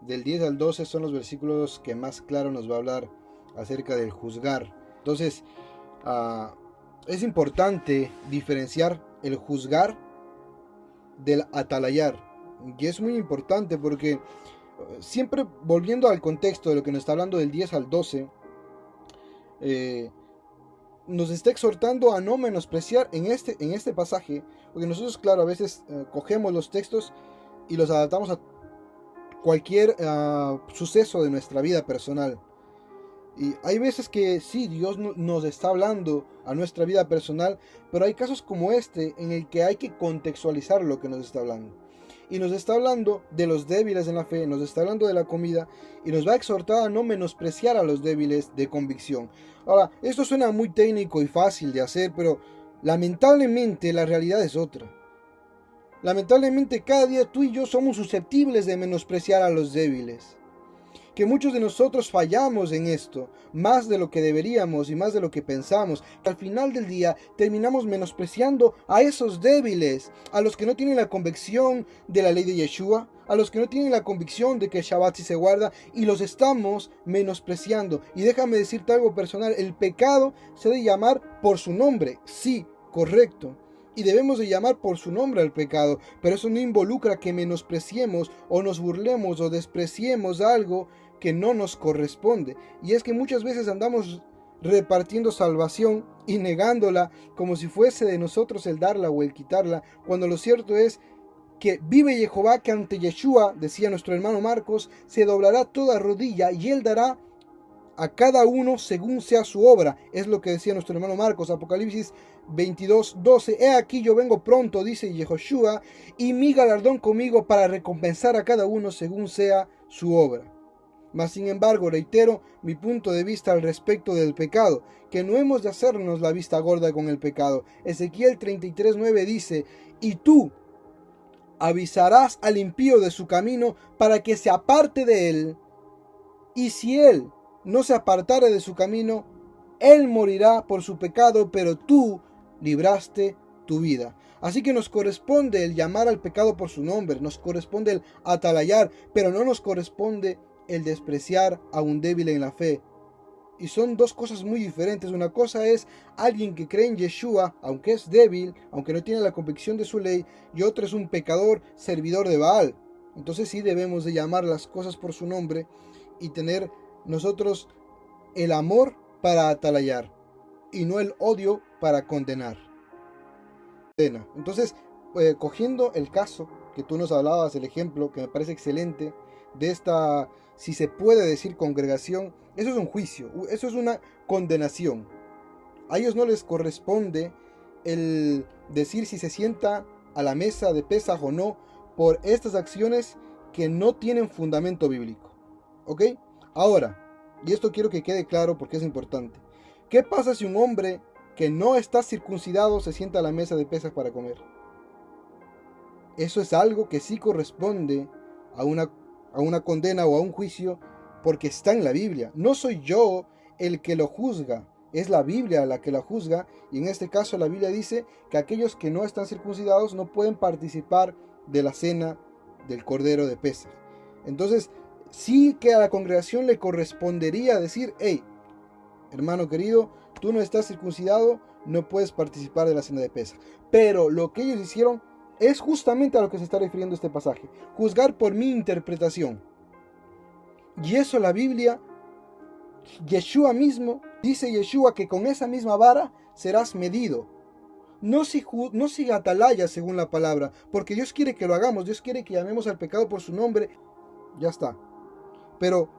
del 10 al 12 son los versículos que más claro nos va a hablar acerca del juzgar. Entonces, es importante diferenciar el juzgar del atalayar. Y es muy importante porque siempre volviendo al contexto de lo que nos está hablando del 10 al 12, nos está exhortando a no menospreciar en este pasaje, porque nosotros, claro, a veces cogemos los textos y los adaptamos a cualquier suceso de nuestra vida personal. Y hay veces que sí, Dios nos está hablando a nuestra vida personal, pero hay casos como este en el que hay que contextualizar lo que nos está hablando. Y nos está hablando de los débiles en la fe, nos está hablando de la comida y nos va a exhortar a no menospreciar a los débiles de convicción. Ahora, esto suena muy técnico y fácil de hacer, pero lamentablemente la realidad es otra. Lamentablemente cada día tú y yo somos susceptibles de menospreciar a los débiles. Que muchos de nosotros fallamos en esto, más de lo que deberíamos y más de lo que pensamos. Al final del día terminamos menospreciando a esos débiles, a los que no tienen la convicción de la ley de Yeshua, a los que no tienen la convicción de que el Shabbat sí se guarda, y los estamos menospreciando. Y déjame decirte algo personal, el pecado se debe llamar por su nombre, sí, correcto. Y debemos de llamar por su nombre al pecado, pero eso no involucra que menospreciemos o nos burlemos o despreciemos algo que no nos corresponde. Y es que muchas veces andamos repartiendo salvación y negándola como si fuese de nosotros el darla o el quitarla, cuando lo cierto es que vive Jehová, que ante Yeshua, decía nuestro hermano Marcos, se doblará toda rodilla y él dará a cada uno según sea su obra. Es lo que decía nuestro hermano Marcos, Apocalipsis 22:12. He aquí yo vengo pronto, dice Yehoshua, y mi galardón conmigo para recompensar a cada uno según sea su obra. Mas sin embargo, reitero mi punto de vista al respecto del pecado, que no hemos de hacernos la vista gorda con el pecado. Ezequiel 33:9 dice, y tú avisarás al impío de su camino para que se aparte de él, y si él no se apartare de su camino, él morirá por su pecado, pero tú libraste tu vida. Así que nos corresponde el llamar al pecado por su nombre, nos corresponde el atalayar, pero no nos corresponde el despreciar a un débil en la fe. Y son dos cosas muy diferentes. Una cosa es alguien que cree en Yeshua, aunque es débil, aunque no tiene la convicción de su ley, y otro es un pecador servidor de Baal. Entonces sí debemos de llamar las cosas por su nombre y tener nosotros el amor para atalayar y no el odio para condenar. Entonces, cogiendo el caso que tú nos hablabas, el ejemplo que me parece excelente de esta, si se puede decir, congregación, eso es un juicio, eso es una condenación. A ellos no les corresponde el decir si se sienta a la mesa de Pesaj o no por estas acciones que no tienen fundamento bíblico. ¿Ok? Ahora, y esto quiero que quede claro porque es importante. ¿Qué pasa si un hombre que no está circuncidado se sienta a la mesa de Pesaj para comer? Eso es algo que sí corresponde a una condena o a un juicio porque está en la Biblia. No soy yo el que lo juzga, es la Biblia la que la juzga, y en este caso la Biblia dice que aquellos que no están circuncidados no pueden participar de la cena del Cordero de Pesaj. Entonces, sí que a la congregación le correspondería decir, hey, hermano querido, tú no estás circuncidado, no puedes participar de la cena de Pesaj. Pero lo que ellos hicieron es justamente a lo que se está refiriendo este pasaje. Juzgar por mi interpretación. Y eso la Biblia, Yeshua mismo, dice Yeshua que con esa misma vara serás medido. No si atalaya según la palabra, porque Dios quiere que lo hagamos, Dios quiere que llamemos al pecado por su nombre, ya está. Pero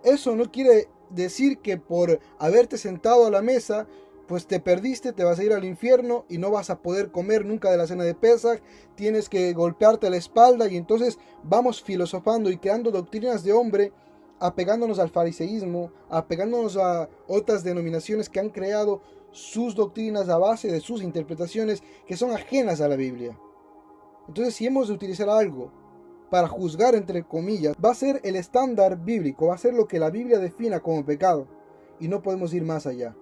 eso no quiere decir que por haberte sentado a la mesa, pues te perdiste, te vas a ir al infierno y no vas a poder comer nunca de la cena de Pesaj, tienes que golpearte la espalda y entonces vamos filosofando y creando doctrinas de hombre, apegándonos al fariseísmo, apegándonos a otras denominaciones que han creado sus doctrinas a base de sus interpretaciones que son ajenas a la Biblia. Entonces, si hemos de utilizar algo para juzgar, entre comillas, va a ser el estándar bíblico, va a ser lo que la Biblia defina como pecado, y no podemos ir más allá.